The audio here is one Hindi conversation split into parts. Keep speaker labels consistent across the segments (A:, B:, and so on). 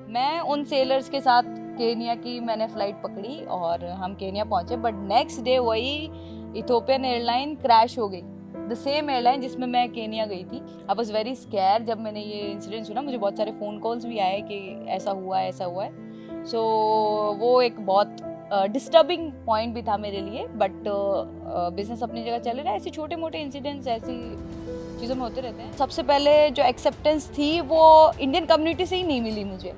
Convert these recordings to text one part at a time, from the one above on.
A: मैं उन सेलर्स के साथ केनिया की मैंने फ़्लाइट पकड़ी और हम केनिया पहुंचे, बट नेक्स्ट डे वही इथोपियन एयरलाइन क्रैश हो गई। द सेम एयरलाइन जिसमें मैं केनिया गई थी। आई वॉज वेरी स्केयर जब मैंने ये इंसिडेंट सुना। मुझे बहुत सारे फ़ोन कॉल्स भी आए कि ऐसा हुआ है, ऐसा हुआ है। सो वो एक बहुत डिस्टर्बिंग पॉइंट भी था मेरे लिए, बट बिजनेस अपनी जगह चल रहा है। ऐसे छोटे मोटे इंसिडेंट्स ऐसी चीज़ों में होते रहते हैं। सबसे पहले जो एक्सेप्टेंस थी वो इंडियन कम्युनिटी से ही नहीं मिली मुझे।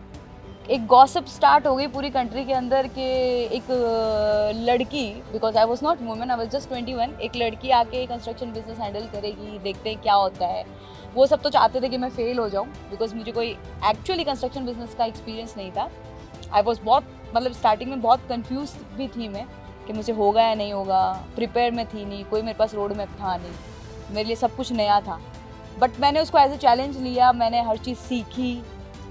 A: एक गॉसिप स्टार्ट हो गई पूरी कंट्री के अंदर कि एक लड़की, because I was not women, I was just 21, एक लड़की आके कंस्ट्रक्शन बिजनेस हैंडल करेगी, देखते हैं क्या होता है। वो सब तो चाहते थे कि मैं फेल हो जाऊँ, बिकॉज मुझे कोई एक्चुअली कंस्ट्रक्शन बिजनेस का एक्सपीरियंस नहीं था। आई वॉज बहुत स्टार्टिंग में बहुत कन्फ्यूज भी थी मैं कि मुझे होगा या नहीं होगा। प्रिपेयर में थी नहीं, कोई मेरे पास रोड मैप था नहीं, मेरे लिए सब कुछ नया था। बट मैंने उसको एज ए चैलेंज लिया, मैंने हर चीज़ सीखी,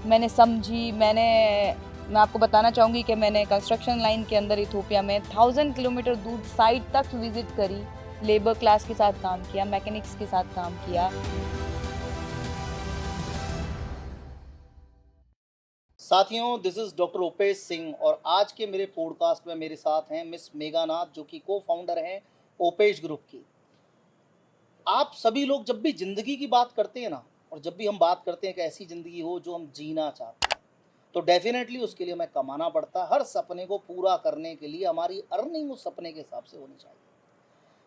A: मैंने समझी। मैं आपको बताना चाहूँगी कि मैंने कंस्ट्रक्शन लाइन के अंदर इथोपिया में 1000 किलोमीटर दूर साइट तक विजिट करी, लेबर क्लास के साथ काम किया, मैकेनिक्स के साथ काम किया।
B: साथियों, दिस इज डॉक्टर ओपेश सिंह और आज के मेरे पॉडकास्ट में मेरे साथ हैं मिस मेघा नाथ, जो कि को फाउंडर हैं ओपेश ग्रुप की। आप सभी लोग जब भी जिंदगी की बात करते हैं ना, और जब भी हम बात करते हैं कि ऐसी जिंदगी हो जो हम जीना चाहते हैं, तो डेफिनेटली उसके लिए हमें कमाना पड़ता है। हर सपने को पूरा करने के लिए हमारी अर्निंग उस सपने के हिसाब से होनी चाहिए।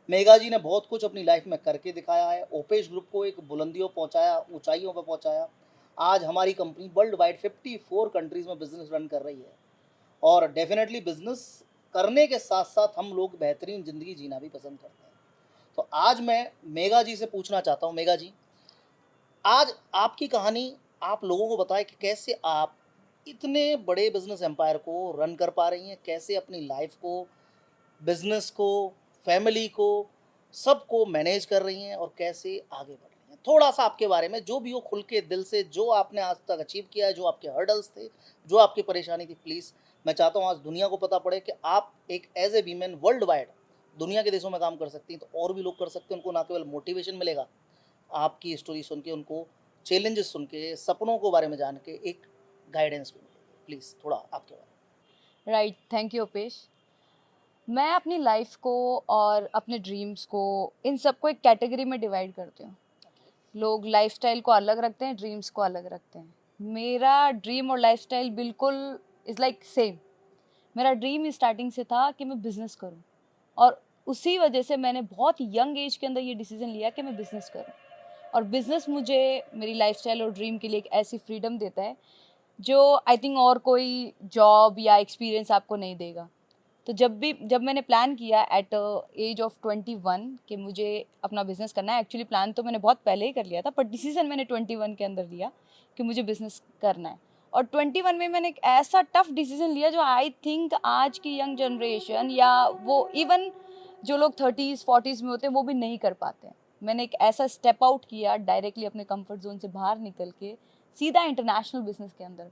B: मेघा जी ने बहुत कुछ अपनी लाइफ में करके दिखाया है, ओपेश ग्रुप को एक बुलंदियों पहुंचाया, ऊंचाइयों पर पहुंचाया। आज हमारी कंपनी वर्ल्ड वाइड 54 कंट्रीज में बिजनेस रन कर रही है। और डेफिनेटली बिजनेस करने के साथ साथ हम लोग बेहतरीन ज़िंदगी जीना भी पसंद करते हैं। तो आज मैं मेघा जी से पूछना चाहता हूँ, मेघा जी, आज आपकी कहानी आप लोगों को बताएं कि कैसे आप इतने बड़े बिजनेस एम्पायर को रन कर पा रही हैं, कैसे अपनी लाइफ को, बिजनेस को, फैमिली को, सबको मैनेज कर रही हैं और कैसे आगे बढ़ रही हैं। थोड़ा सा आपके बारे में जो भी हो, खुल के दिल से, जो आपने आज तक अचीव किया है, जो आपके हर्डल्स थे, जो आपकी परेशानी थी, प्लीज़। मैं चाहता हूँ आज दुनिया को पता पड़े कि आप एक as a women worldwide दुनिया के देशों में काम कर सकती हैं, तो और भी लोग कर सकते हैं। उनको ना केवल मोटिवेशन मिलेगा आपकी स्टोरी सुन के, उनको चैलेंजेस सुन के, सपनों के बारे में जान के एक गाइडेंस भी मिलेगी। प्लीज़ थोड़ा आपके बारे
A: राइट, थैंक यू उपेश। मैं अपनी लाइफ को और अपने ड्रीम्स को, इन सबको एक कैटेगरी में डिवाइड करती हूँ। लोग लाइफस्टाइल को अलग रखते हैं, ड्रीम्स को अलग रखते हैं। मेरा ड्रीम और लाइफस्टाइल बिल्कुल इज़ लाइक सेम। मेरा ड्रीम स्टार्टिंग से था कि मैं बिज़नेस करूं, और उसी वजह से मैंने बहुत यंग एज के अंदर ये डिसीजन लिया कि मैं बिज़नेस करूं। और बिज़नेस मुझे मेरी लाइफस्टाइल और ड्रीम के लिए एक ऐसी फ्रीडम देता है जो आई थिंक और कोई जॉब या एक्सपीरियंस आपको नहीं देगा। तो जब मैंने प्लान किया एट एज ऑफ 21 कि मुझे अपना बिज़नेस करना है, एक्चुअली प्लान तो मैंने बहुत पहले ही कर लिया था, पर डिसीजन मैंने 21 के अंदर लिया कि मुझे बिज़नेस करना है। और 21 में मैंने एक ऐसा टफ डिसीजन लिया जो आई थिंक आज की यंग जनरेशन या वो इवन जो लोग 30s 40s में होते हैं वो भी नहीं कर पाते हैं। मैंने एक ऐसा स्टेप आउट किया डायरेक्टली अपने कंफर्ट जोन से बाहर निकल के, सीधा इंटरनेशनल बिजनेस के अंदर।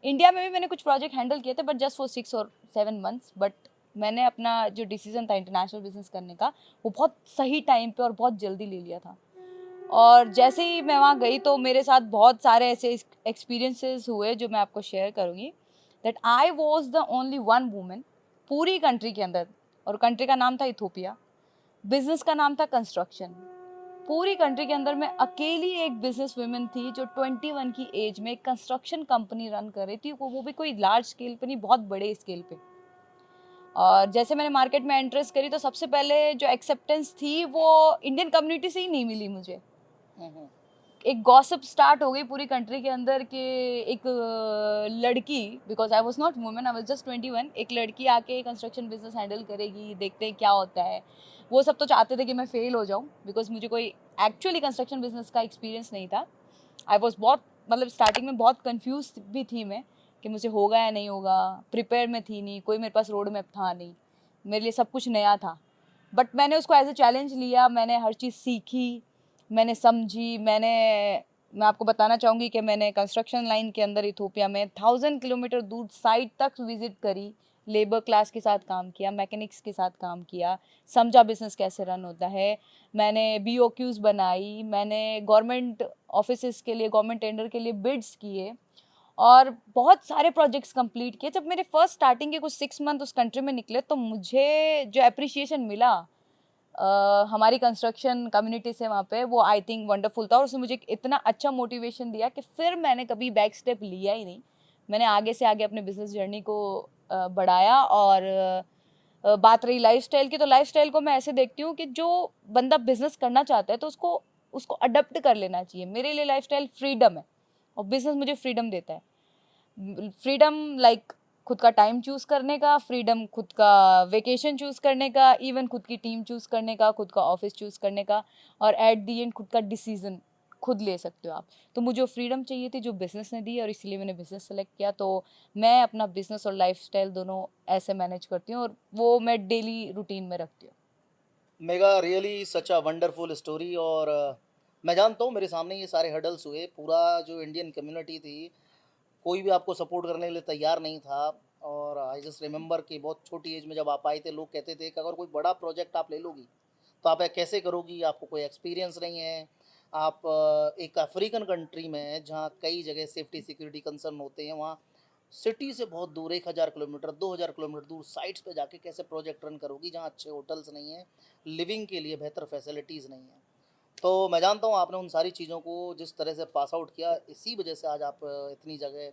A: इंडिया में भी मैंने कुछ प्रोजेक्ट हैंडल किए थे, बट जस्ट फॉर 6 और 7 मंथ्स। बट मैंने अपना जो डिसीजन था इंटरनेशनल बिजनेस करने का, वो बहुत सही टाइम पे और बहुत जल्दी ले लिया था। और जैसे ही मैं वहाँ गई तो मेरे साथ बहुत सारे ऐसे एक्सपीरियंसेस हुए जो मैं आपको शेयर करूँगी। That I was the only one women पूरी कंट्री के अंदर, और कंट्री का नाम था इथोपिया, बिजनेस का नाम था कंस्ट्रक्शन। पूरी कंट्री के अंदर मैं अकेली एक बिजनेस वुमेन थी जो 21 की एज में कंस्ट्रक्शन कंपनी रन कर रही थी, वो भी कोई लार्ज स्केल पे नहीं, बहुत बड़े स्केल पे। और जैसे मैंने मार्केट में एंट्रेंस करी तो सबसे पहले जो एक्सेप्टेंस थी वो इंडियन कम्युनिटी से ही नहीं मिली मुझे।
B: में।
A: एक गॉसिप स्टार्ट हो गई पूरी कंट्री के अंदर कि एक लड़की, because I was not women, I was just 21, एक लड़की आके कंस्ट्रक्शन बिजनेस हैंडल करेगी, देखते हैं क्या होता है। वो सब तो चाहते थे कि मैं फेल हो जाऊँ, बिकॉज मुझे कोई एक्चुअली कंस्ट्रक्शन बिजनेस का एक्सपीरियंस नहीं था। आई वॉज बहुत स्टार्टिंग में बहुत कन्फ्यूज भी थी मैं कि मुझे होगा या नहीं होगा। प्रिपेयर में थी नहीं, कोई मेरे पास रोड मैप था नहीं, मेरे लिए सब कुछ नया था। बट मैंने उसको एज ए चैलेंज लिया, मैंने हर चीज़ सीखी, मैंने समझी। मैं आपको बताना चाहूँगी कि मैंने कंस्ट्रक्शन लाइन के अंदर इथोपिया में 1000 किलोमीटर दूर साइट तक विजिट करी, लेबर क्लास के साथ काम किया, मैकेनिक्स के साथ काम किया, समझा बिजनेस कैसे रन होता है। मैंने BOQs बनाई, मैंने गवर्नमेंट ऑफिसेस के लिए, गवर्नमेंट टेंडर के लिए बिड्स किए। और बहुत सारे प्रोजेक्ट्स कंप्लीट किए। जब मेरे फर्स्ट स्टार्टिंग के कुछ 6 मंथ उस कंट्री में निकले तो मुझे जो अप्रिसिएशन मिला हमारी कंस्ट्रक्शन कम्युनिटी से वहाँ पे, वो आई थिंक वंडरफुल था। और उसने मुझे इतना अच्छा मोटिवेशन दिया कि फिर मैंने कभी बैक स्टेप लिया ही नहीं। मैंने आगे से आगे अपने बिजनेस जर्नी को बढ़ाया। और बात रही लाइफस्टाइल की, तो लाइफस्टाइल को मैं ऐसे देखती हूँ कि जो बंदा बिजनेस करना चाहता है तो उसको उसको अडप्ट कर लेना चाहिए। मेरे लिए लाइफस्टाइल फ्रीडम है और बिजनेस मुझे फ्रीडम देता है। फ्रीडम लाइक खुद का टाइम चूज करने का, फ्रीडम खुद का वेकेशन चूज करने का, इवन खुद की टीम चूज करने का, खुद का ऑफिस चूज करने का, और एट दी एंड खुद का डिसीजन खुद ले सकते हो आप। तो मुझे वो फ्रीडम चाहिए थी जो बिजनेस ने दी, और इसीलिए मैंने बिजनेस सेलेक्ट किया। तो मैं अपना बिजनेस और लाइफस्टाइल दोनों ऐसे मैनेज करती हूँ और वो मैं डेली रूटीन में रखती हूँ।
B: Mega really such a wonderful story. और मैं जानता हूँ मेरे सामने ये सारे हर्डल्स हुए, पूरा जो इंडियन कम्युनिटी थी कोई भी आपको सपोर्ट करने के लिए तैयार नहीं था। और आई जस्ट रिमेंबर कि बहुत छोटी एज में जब आप आए थे लोग कहते थे कि अगर कोई बड़ा प्रोजेक्ट आप ले लोगी तो आप कैसे करोगी, आपको कोई एक्सपीरियंस नहीं है। आप एक अफ्रीकन कंट्री में हैं जहाँ कई जगह सेफ्टी सिक्योरिटी कंसर्न होते हैं, वहाँ सिटी से बहुत दूर 1000 किलोमीटर 2000 किलोमीटर दूर साइट्स पे जाके कैसे प्रोजेक्ट रन करोगी जहाँ अच्छे होटल्स नहीं हैं, लिविंग के लिए बेहतर फैसिलिटीज़ नहीं हैं। तो मैं जानता हूँ आपने उन सारी चीज़ों को जिस तरह से पास आउट किया, इसी वजह से आज आप इतनी जगह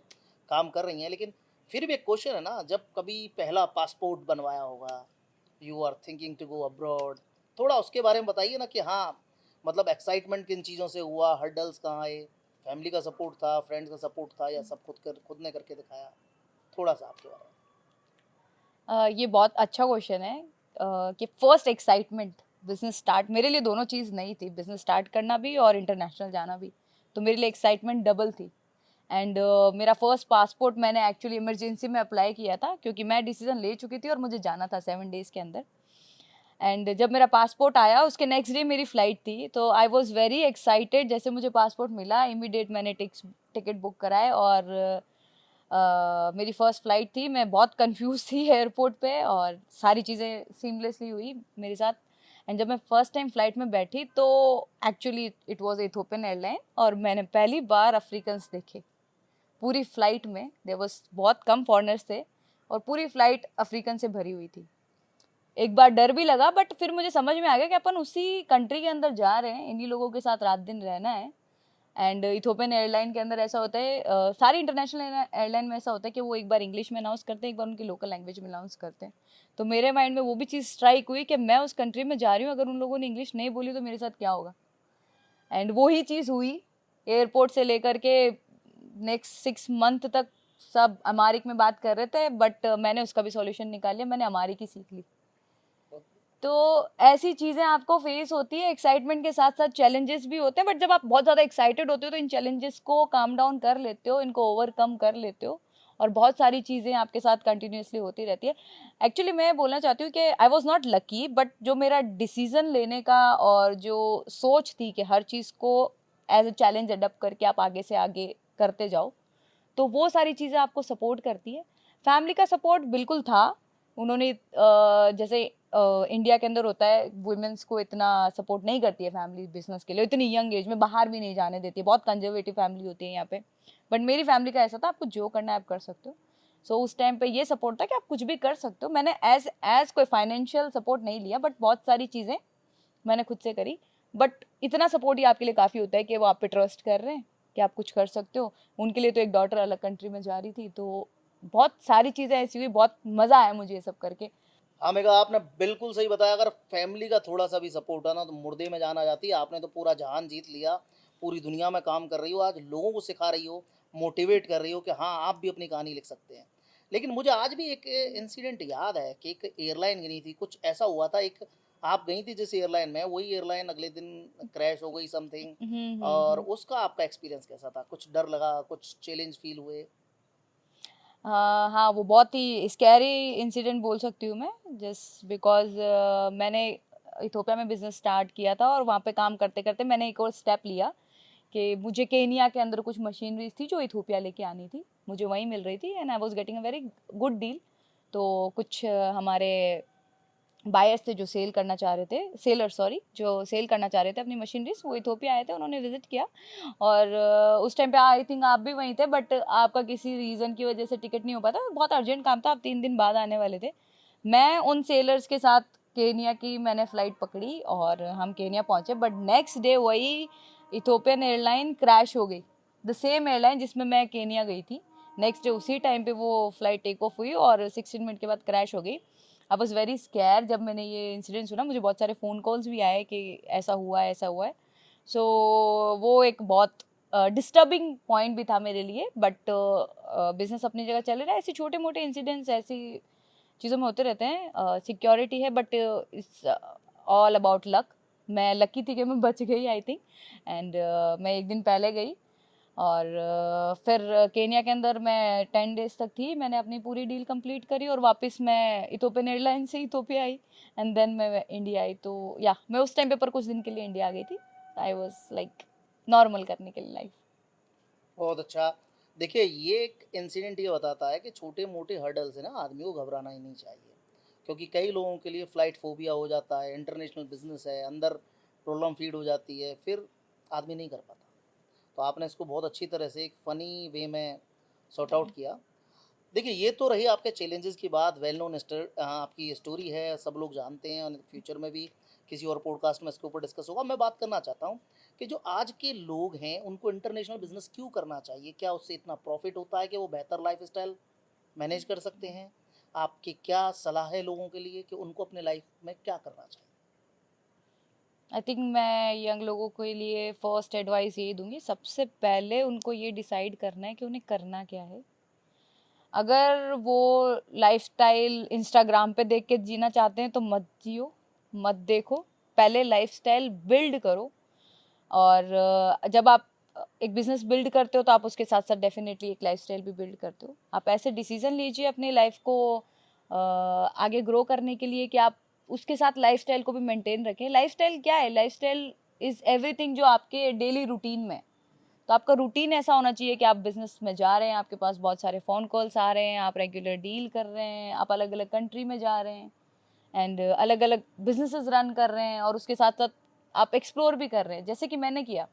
B: काम कर रही हैं। लेकिन फिर भी एक क्वेश्चन है ना, जब कभी पहला पासपोर्ट बनवाया होगा, you are thinking to go abroad, थोड़ा उसके बारे में बताइए ना कि हाँ, मतलब एक्साइटमेंट किन चीज़ों से हुआ, हर्डल्स कहाँ आए, फैमिली का सपोर्ट था, फ्रेंड्स का सपोर्ट था, या सब खुद ने करके दिखाया, थोड़ा सा आपके बारे में।
A: ये बहुत अच्छा क्वेश्चन है कि फर्स्ट एक्साइटमेंट बिजनेस स्टार्ट, मेरे लिए दोनों चीज़ नई थी, बिजनेस स्टार्ट करना भी और इंटरनेशनल जाना भी। तो मेरे लिए एक्साइटमेंट डबल थी। एंड मेरा फर्स्ट पासपोर्ट मैंने एक्चुअली इमरजेंसी में अप्लाई किया था क्योंकि मैं डिसीजन ले चुकी थी और मुझे जाना था 7 डेज़ के अंदर। एंड जब मेरा पासपोर्ट आया उसके नेक्स्ट डे मेरी फ़्लाइट थी, तो आई वॉज़ वेरी एक्साइटेड। जैसे मुझे पासपोर्ट मिला इमीडिएट मैंने टिकट बुक कराए और मेरी फ़र्स्ट फ़्लाइट थी। मैं बहुत कंफ्यूज थी एयरपोर्ट पे और सारी चीज़ें सीमलेसली हुई मेरे साथ। एंड जब मैं फ़र्स्ट टाइम फ़्लाइट में बैठी तो actually it was Ethiopian airline और मैंने पहली बार अफ्रीकन्स देखे पूरी फ़्लाइट में। देयर वाज बहुत कम फॉरेनर्स थे और पूरी फ़्लाइट अफ्रीकन से भरी हुई थी। एक बार डर भी लगा बट फिर मुझे समझ में आ गया कि अपन उसी कंट्री के अंदर जा रहे हैं, इन्हीं लोगों के साथ रात दिन रहना है। एंड इथोपियन एयरलाइन के अंदर ऐसा होता है, सारी इंटरनेशनल एयरलाइन में ऐसा होता है कि वो एक बार इंग्लिश में अनाउंस करते हैं, एक बार उनकी लोकल लैंग्वेज में अनाउंस करते हैं। तो मेरे माइंड में वो भी चीज़ स्ट्राइक हुई कि मैं उस कंट्री में जा रही हूँ, अगर उन लोगों ने इंग्लिश नहीं बोली तो मेरे साथ क्या होगा। एंड वो ही चीज़ हुई। एयरपोर्ट से लेकर के नेक्स्ट 6 मंथ तक सब अमारिक में बात कर रहे थे, बट मैंने उसका भी सॉल्यूशन निकाल लिया, मैंने अमारिक ही सीख ली। तो ऐसी चीज़ें आपको फेस होती है, एक्साइटमेंट के साथ साथ चैलेंजेस भी होते हैं, बट जब आप बहुत ज़्यादा एक्साइटेड होते हो तो इन चैलेंजेस को काम डाउन कर लेते हो, इनको ओवरकम कर लेते हो और बहुत सारी चीज़ें आपके साथ कंटिन्यूसली होती रहती है। एक्चुअली मैं बोलना चाहती हूँ कि I was not lucky, but जो मेरा डिसीज़न लेने का और जो सोच थी कि हर चीज़ को एज अ चैलेंज अडप्ट करके आप आगे से आगे करते जाओ, तो वो सारी चीज़ें आपको सपोर्ट करती है। फैमिली का सपोर्ट बिल्कुल था। उन्होंने जैसे इंडिया के अंदर होता है, वुमेन्स को इतना सपोर्ट नहीं करती है फैमिली बिजनेस के लिए, इतनी यंग एज में बाहर भी नहीं जाने देती है, बहुत कंजर्वेटिव फैमिली होती है यहाँ पे। बट मेरी फैमिली का ऐसा था, आपको जो करना है आप कर सकते हो। सो उस टाइम पे ये सपोर्ट था कि आप कुछ भी कर सकते हो। मैंने एज एज कोई फाइनेंशियल सपोर्ट नहीं लिया, बट बहुत सारी चीज़ें मैंने खुद से करी। बट इतना सपोर्ट ही आपके लिए काफ़ी होता है कि वो आप पे ट्रस्ट कर रहे हैं कि आप कुछ कर सकते हो। उनके लिए तो एक डॉटर अलग कंट्री में जा रही थी, तो बहुत सारी चीज़ें ऐसी हुई, बहुत मज़ा आया मुझे ये सब करके।
B: हाँ मेगा, आपने बिल्कुल सही बताया। अगर फैमिली का थोड़ा सा भी सपोर्ट है ना तो मुर्दे में जान आ जाती है। आपने तो पूरा जहान जीत लिया, पूरी दुनिया में काम कर रही हो, आज लोगों को सिखा रही हो, मोटिवेट कर रही हो कि हाँ आप भी अपनी कहानी लिख सकते हैं। लेकिन मुझे आज भी एक इंसिडेंट याद है कि एक एयरलाइन गई थी, कुछ ऐसा हुआ था, एक आप गई थी जिस एयरलाइन में, वही एयरलाइन अगले दिन क्रैश हो गई समथिंग। और उसका आपका एक्सपीरियंस कैसा था, कुछ डर लगा, कुछ चैलेंज फील हुए?
A: हाँ हाँ, वो बहुत ही स्कैरी इंसिडेंट बोल सकती हूँ मैं, जस्ट बिकॉज मैंने इथोपिया में बिजनेस स्टार्ट किया था और वहाँ पे काम करते करते मैंने एक और स्टेप लिया कि मुझे केनिया के अंदर कुछ मशीनरीज थी जो इथोपिया लेके आनी थी, मुझे वहीं मिल रही थी and I was getting a very good deal. तो कुछ हमारे बायर्स थे जो सेल करना चाह रहे थे, सेलर सॉरी, जो सेल करना चाह रहे थे अपनी मशीनरीज, वो इथोपिया आए थे, उन्होंने विजिट किया। और उस टाइम पे आई थिंक आप भी वहीं थे, बट आपका किसी रीज़न की वजह से टिकट नहीं हो पाता, बहुत अर्जेंट काम था, आप 3 दिन बाद आने वाले थे। मैं उन सेलर्स के साथ केनिया की मैंने फ़्लाइट पकड़ी और हम केनिया पहुँचे, बट नेक्स्ट डे वही इथोपियन एयरलाइन क्रैश हो गई, द सेम एयरलाइन जिसमें मैं केनिया गई थी। नेक्स्ट डे उसी टाइम पे वो फ़्लाइट टेक ऑफ हुई और 16 मिनट के बाद क्रैश हो गई। आई वॉज़ वेरी स्केयर जब मैंने ये इंसिडेंट सुना, मुझे बहुत सारे फ़ोन कॉल्स भी आए कि ऐसा हुआ है, ऐसा हुआ है। सो वो एक बहुत डिस्टर्बिंग पॉइंट भी था मेरे लिए, बट बिजनेस अपनी जगह चल रहा है। ऐसे छोटे मोटे इंसिडेंट्स ऐसी चीज़ों में होते रहते हैं। सिक्योरिटी है, but it's all about luck. मैं लकी थी कि मैं बच गई आई थिंक। एंड मैं एक दिन पहले गई और फिर केनिया के अंदर मैं 10 डेज तक थी। मैंने अपनी पूरी डील कंप्लीट करी और वापस मैं इथोपियन एयरलाइन से इथोपिया आई एंड देन मैं इंडिया आई। तो या मैं उस टाइम पे पर कुछ दिन के लिए इंडिया आ गई थी। आई वॉज लाइक नॉर्मल करने के लिए लाइफ।
B: बहुत अच्छा। देखिए, ये एक इंसिडेंट ये बताता है कि छोटे मोटे हर्डल से ना आदमी को घबराना ही नहीं चाहिए, क्योंकि कई लोगों के लिए फ़्लाइट फोबिया हो जाता है, इंटरनेशनल बिजनेस है, अंदर प्रॉब्लम फीड हो जाती है, फिर आदमी नहीं कर पाता। तो आपने इसको बहुत अच्छी तरह से एक फ़नी वे में सॉर्ट आउट किया। देखिए, ये तो रही आपके चैलेंजेस की बात, वेल नोन आपकी स्टोरी है, सब लोग जानते हैं, और फ्यूचर में भी किसी और पॉडकास्ट में इसके ऊपर डिस्कस होगा। मैं बात करना चाहता हूँ कि जो आज के लोग हैं उनको इंटरनेशनल बिजनेस क्यों करना चाहिए? क्या उससे इतना प्रॉफिट होता है कि वो बेहतर लाइफस्टाइल मैनेज कर सकते हैं? आपकी क्या सलाह है लोगों के लिए कि उनको अपने लाइफ में क्या करना चाहिए?
A: आई थिंक मैं यंग लोगों के लिए फर्स्ट एडवाइस यही दूंगी, सबसे पहले उनको ये डिसाइड करना है कि उन्हें करना क्या है। अगर वो लाइफस्टाइल इंस्टाग्राम पे देख के जीना चाहते हैं तो मत जियो, मत देखो, पहले लाइफस्टाइल बिल्ड करो। और जब आप एक बिजनेस बिल्ड करते हो तो आप उसके साथ साथ डेफिनेटली एक लाइफस्टाइल भी बिल्ड करते हो। आप ऐसे डिसीजन लीजिए अपनी लाइफ को आगे ग्रो करने के लिए कि आप उसके साथ लाइफस्टाइल को भी मेंटेन रखें। लाइफस्टाइल क्या है? लाइफस्टाइल इज़ एवरीथिंग जो आपके डेली रूटीन में। तो आपका रूटीन ऐसा होना चाहिए कि आप बिजनेस में जा रहे हैं, आपके पास बहुत सारे फ़ोन कॉल्स आ रहे हैं, आप रेगुलर डील कर रहे हैं, आप अलग अलग कंट्री में जा रहे हैं एंड अलग अलग बिजनेसेस रन कर रहे हैं, और उसके साथ साथ आप एक्सप्लोर भी कर रहे हैं, जैसे कि मैंने किया।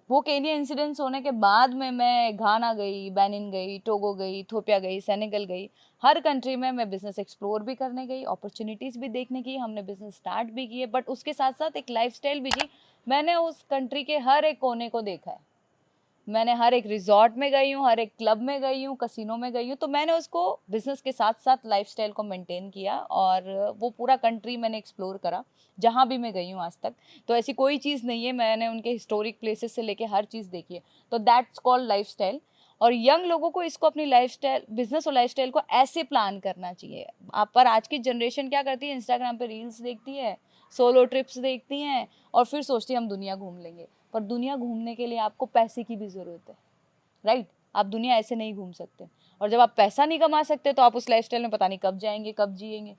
A: वो केनिया इंसिडेंट्स होने के बाद में मैं घाना गई, बेनिन गई, टोगो गई, इथोपिया गई, सेनेगल गई। हर कंट्री में मैं बिजनेस एक्सप्लोर भी करने गई, अपॉर्चुनिटीज़ भी देखने की, हमने बिजनेस स्टार्ट भी किए, बट उसके साथ साथ एक लाइफस्टाइल भी जी। मैंने उस कंट्री के हर एक कोने को देखा है। मैंने हर एक रिजॉर्ट में गई हूँ, हर एक क्लब में गई हूँ, कसिनो में गई हूँ। तो मैंने उसको बिजनेस के साथ साथ लाइफस्टाइल को मेंटेन किया और वो पूरा कंट्री मैंने एक्सप्लोर करा जहाँ भी मैं गई हूँ आज तक। तो ऐसी कोई चीज़ नहीं है, मैंने उनके हिस्टोरिक प्लेसेस से लेके हर चीज़ देखी है। तो दैट्स कॉल्ड लाइफस्टाइल। और यंग लोगों को इसको अपनी लाइफस्टाइल, बिजनेस और लाइफस्टाइल को ऐसे प्लान करना चाहिए। आप पर आज की जनरेशन क्या करती है? इंस्टाग्राम पे रील्स देखती है, सोलो ट्रिप्स देखती हैं और फिर सोचती है हम दुनिया घूम लेंगे। पर दुनिया घूमने के लिए आपको पैसे की भी ज़रूरत है, राइट? आप दुनिया ऐसे नहीं घूम सकते। और जब आप पैसा नहीं कमा सकते तो आप उस लाइफस्टाइल में पता नहीं कब जाएंगे, कब जिएंगे।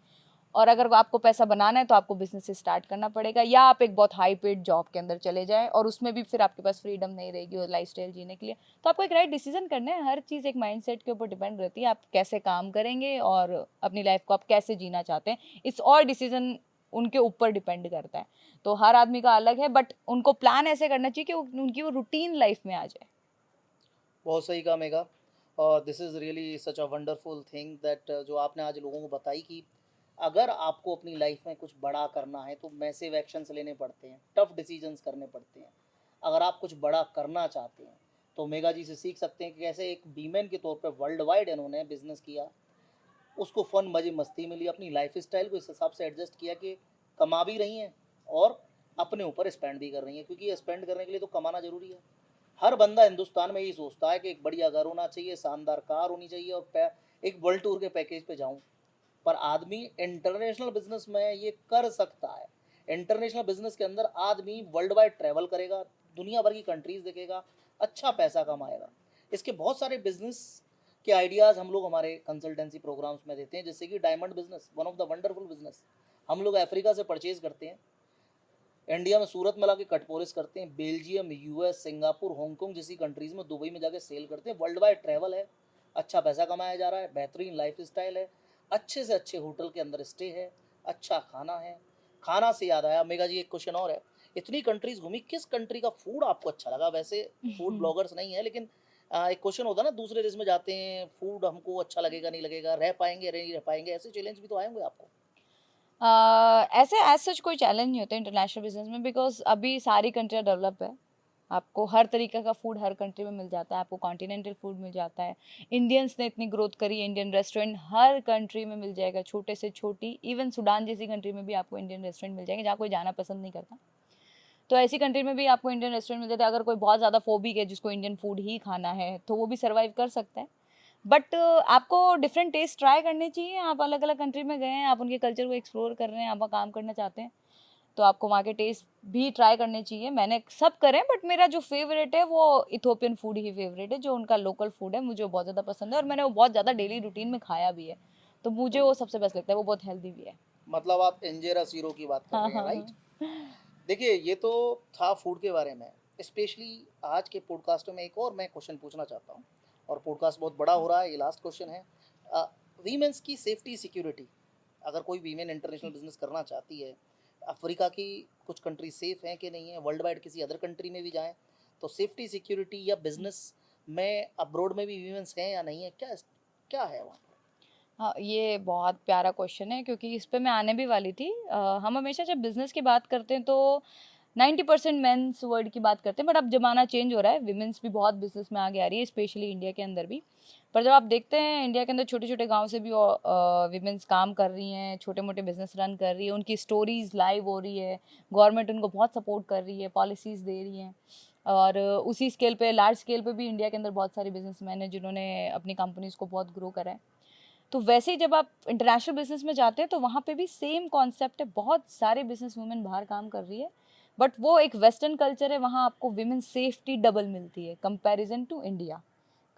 A: और अगर आपको पैसा बनाना है तो आपको बिजनेस से स्टार्ट करना पड़ेगा, या आप एक बहुत हाई पेड जॉब के अंदर चले जाएं और उसमें भी फिर आपके पास फ्रीडम नहीं रहेगी और लाइफस्टाइल जीने के लिए। तो आपको एक राइट डिसीजन करना है। हर चीज़ एक माइंडसेट के ऊपर डिपेंड रहती है, आप कैसे काम करेंगे और अपनी लाइफ को आप कैसे जीना चाहते हैं। इट्स ऑल डिसीजन उनके ऊपर डिपेंड करता है। तो हर आदमी का अलग है, बट उनको प्लान ऐसे करना चाहिए कि उनकी वो रूटीन लाइफ में आ जाए।
B: बहुत सही कहा मेगा। और this is really such a wonderful thing that जो आपने आज लोगों को बताई कि अगर आपको अपनी लाइफ में कुछ बड़ा करना है तो मैसिव एक्शंस लेने पड़ते हैं, टफ डिसीजंस करने पड़ते हैं। अगर आप कुछ बड़ा करना चाहते हैं तो मेगा जी से सीख सकते हैं कि कैसे एक बीमैन के तौर पे वर्ल्ड वाइड इन्होंने बिजनेस किया, उसको फ़न मज़े मस्ती में लिया, अपनी लाइफ स्टाइल को इस हिसाब से एडजस्ट किया कि कमा भी रही हैं और अपने ऊपर स्पेंड भी कर रही हैं, क्योंकि स्पेंड करने के लिए तो कमाना ज़रूरी है। हर बंदा हिंदुस्तान में यही सोचता है कि एक बढ़िया घर होना चाहिए, शानदार कार होनी चाहिए और एक वर्ल्ड टूर के पैकेज पे जाऊं। पर आदमी इंटरनेशनल बिजनेस में ये कर सकता है। इंटरनेशनल बिजनेस के अंदर आदमी वर्ल्ड वाइड ट्रैवल करेगा, दुनिया भर की कंट्रीज देखेगा, अच्छा पैसा कमाएगा। इसके बहुत सारे बिजनेस के आइडियाज़ हम लोग हमारे कंसल्टेंसी प्रोग्राम्स में देते हैं, जैसे कि diamond business, one of the wonderful business. हम लोग अफ्रीका से परचेज करते हैं, इंडिया में सूरत में ला के कट पॉलिश करते हैं, बेल्जियम, यूएस, सिंगापुर, हांगकांग जैसी कंट्रीज़ में, दुबई में जाके सेल करते हैं। वर्ल्ड वाइड ट्रैवल है, अच्छा पैसा कमाया जा रहा है, बेहतरीन लाइफ स्टाइल है, अच्छे से अच्छे होटल के अंदर स्टे है, अच्छा खाना है। खाना से याद आया मेगा जी, एक क्वेश्चन और है। इतनी कंट्रीज घूमी, किस कंट्री का फूड आपको अच्छा लगा? वैसे फूड ब्लॉगर्स नहीं है, लेकिन एक क्वेश्चन होता है ना, दूसरे देश में जाते हैं, फूड हमको अच्छा लगेगा नहीं लगेगा, रह पाएंगे नहीं रह पाएंगे, ऐसे चैलेंज भी तो आए होंगे आपको।
A: ऐसे एज सच कोई चैलेंज नहीं होता इंटरनेशनल बिजनेस में, बिकॉज अभी सारी कंट्रियाँ डेवलप है। आपको हर तरीके का फूड हर कंट्री में मिल जाता है, आपको कॉन्टिनेंटल फूड मिल जाता है। इंडियंस ने इतनी ग्रोथ करी है, इंडियन रेस्टोरेंट हर कंट्री में मिल जाएगा, छोटे से छोटी, इवन सूडान जैसी कंट्री में भी आपको इंडियन रेस्टोरेंट मिल जाएंगे जहाँ कोई जाना पसंद नहीं करता। तो ऐसी कंट्री में भी आपको इंडियन रेस्टोरेंट मिल जाता है। अगर कोई बहुत ज़्यादा फोबिक है जिसको इंडियन फूड ही खाना है तो वो भी सर्वाइव कर सकता है। बट आपको डिफरेंट टेस्ट ट्राई करने चाहिए। आप अलग अलग कंट्री में गए हैं, आप उनके कल्चर को एक्सप्लोर कर रहे हैं, आप वहाँ काम करना चाहते हैं, तो आपको वहाँ के टेस्ट भी ट्राई करने चाहिए। मैंने सब करे, बट मेरा जो फेवरेट है वो इथोपियन फूड ही फेवरेट है, जो उनका लोकल फूड है, मुझे वो बहुत ज़्यादा पसंद है और मैंने वो बहुत ज़्यादा डेली रूटीन में खाया भी है, तो मुझे वो सबसे बेस्ट लगता है। वो बहुत हेल्दी भी है।
B: मतलब आप इंजेरा सीरो की बात कर
A: हाँ
B: रहे हैं,
A: हाँ
B: राइट?
A: हाँ।
B: देखिए, ये तो था फूड के बारे में। स्पेशली आज के पॉडकास्ट में एक और मैं क्वेश्चन पूछना चाहता हूँ, और पॉडकास्ट बहुत बड़ा हो रहा है, ये लास्ट क्वेश्चन है। वीमेंस की सेफ्टी सिक्योरिटी, अगर कोई वीमेन इंटरनेशनल बिजनेस करना चाहती है, अफ्रीका की कुछ कंट्री सेफ हैं कि नहीं है, वर्ल्ड वाइड किसी अदर कंट्री में भी जाएं, तो सेफ्टी सिक्योरिटी या बिजनेस में अब्रॉड में भी वीमेंस हैं या नहीं है, क्या क्या है वहाँ?
A: हाँ, ये बहुत प्यारा क्वेश्चन है, क्योंकि इस पे मैं आने भी वाली थी। हम हमेशा जब बिजनेस की बात करते हैं तो 90% मेंस वर्ड की बात करते हैं, बट अब जमाना चेंज हो रहा है, विमेंस भी बहुत बिजनेस में आगे आ रही है, स्पेशली इंडिया के अंदर भी। पर जब आप देखते हैं इंडिया के अंदर छोटे छोटे गांव से भी विमेंस काम कर रही हैं, छोटे मोटे बिजनेस रन कर रही है, उनकी स्टोरीज लाइव हो रही है, गवर्नमेंट उनको बहुत सपोर्ट कर रही है, पॉलिसीज़ दे रही हैं। और उसी स्केल पे, लार्ज स्केल पे भी इंडिया के अंदर बहुत सारे बिजनेसमैन हैं जिन्होंने अपनी कंपनीज को बहुत ग्रो करा है। तो वैसे ही जब आप इंटरनेशनल बिजनेस में जाते हैं तो वहाँ पे भी सेम कॉन्सेप्ट है, बहुत सारे बिजनेस वुमेन बाहर काम कर रही है, बट वो एक वेस्टर्न कल्चर है, वहाँ आपको विमेन सेफ्टी डबल मिलती है comparison to India,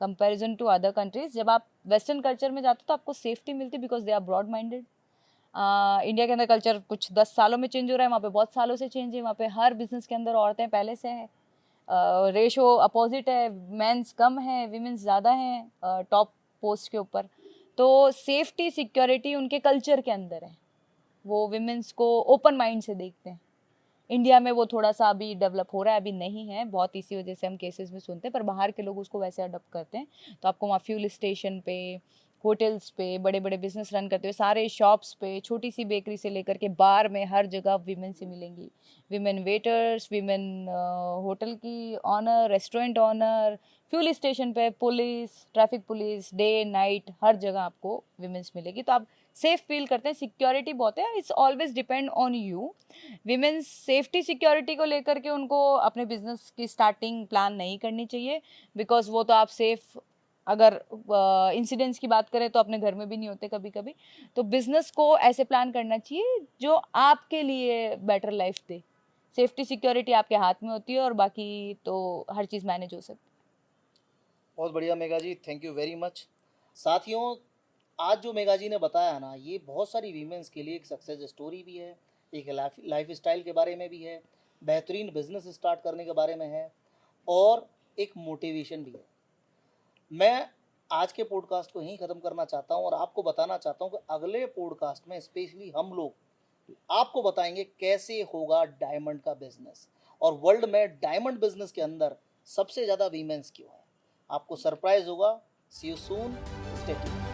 A: comparison to other countries. जब आप वेस्टर्न कल्चर में जाते हो तो आपको सेफ्टी मिलती है because they are broad minded. India के अंदर कल्चर कुछ 10 सालों में चेंज हो रहा है, वहाँ पे बहुत सालों से चेंज है। वहाँ पे हर बिजनेस के अंदर औरतें पहले से हैं, रेशो अपोजिट है, मेंस कम है, विमेंस ज़्यादा हैं टॉप पोस्ट के ऊपर। तो सेफ्टी सिक्योरिटी उनके कल्चर के अंदर है, वो विमेंस को ओपन माइंड से देखते हैं। इंडिया में वो थोड़ा सा अभी डेवलप हो रहा है, अभी नहीं है बहुत, इसी वजह से हम केसेस में सुनते हैं, पर बाहर के लोग उसको वैसे अडॉप्ट करते हैं। तो आपको वहाँ फ्यूल स्टेशन पे, होटल्स पे, बड़े बड़े बिजनेस रन करते हुए सारे शॉप्स पे, छोटी सी बेकरी से लेकर के बार में हर जगह विमेन से मिलेंगी। विमेन वेटर्स, विमेन होटल की owner, restaurant owner, fuel station पे police, traffic police, day night हर जगह आपको विमेंस मिलेगी। तो आप सेफ फील करते हैं, सिक्योरिटी बहुत है। It's always depend on you. Women's safety security को लेकर के उनको अपने बिजनेस की स्टार्टिंग प्लान नहीं करनी चाहिए, बिकॉज वो तो आप सेफ, अगर इंसिडेंट्स की बात करें तो अपने घर में भी नहीं होते कभी कभी। तो बिजनेस को ऐसे प्लान करना चाहिए जो आपके लिए बेटर लाइफ दे। सेफ्टी सिक्योरिटी आपके हाथ में होती है और बाकी तो हर चीज़ मैनेज हो सकती है।
B: बहुत बढ़िया Mega ji, thank you very much. साथियों, आज जो मेगा जी ने बताया ना, ये बहुत सारी वीमेंस के लिए एक सक्सेस स्टोरी भी है, एक लाइफ स्टाइल के बारे में भी है, बेहतरीन बिजनेस स्टार्ट करने के बारे में है, और एक मोटिवेशन भी है। मैं आज के पॉडकास्ट को यहीं ख़त्म करना चाहता हूँ और आपको बताना चाहता हूँ कि अगले पॉडकास्ट में स्पेशली हम लोग आपको बताएंगे कैसे होगा डायमंड का बिजनेस, और वर्ल्ड में डायमंड बिजनेस के अंदर सबसे ज़्यादा वीमेंस क्यों है। आपको सरप्राइज होगा। सी यू सून, स्टे ट्यून्ड।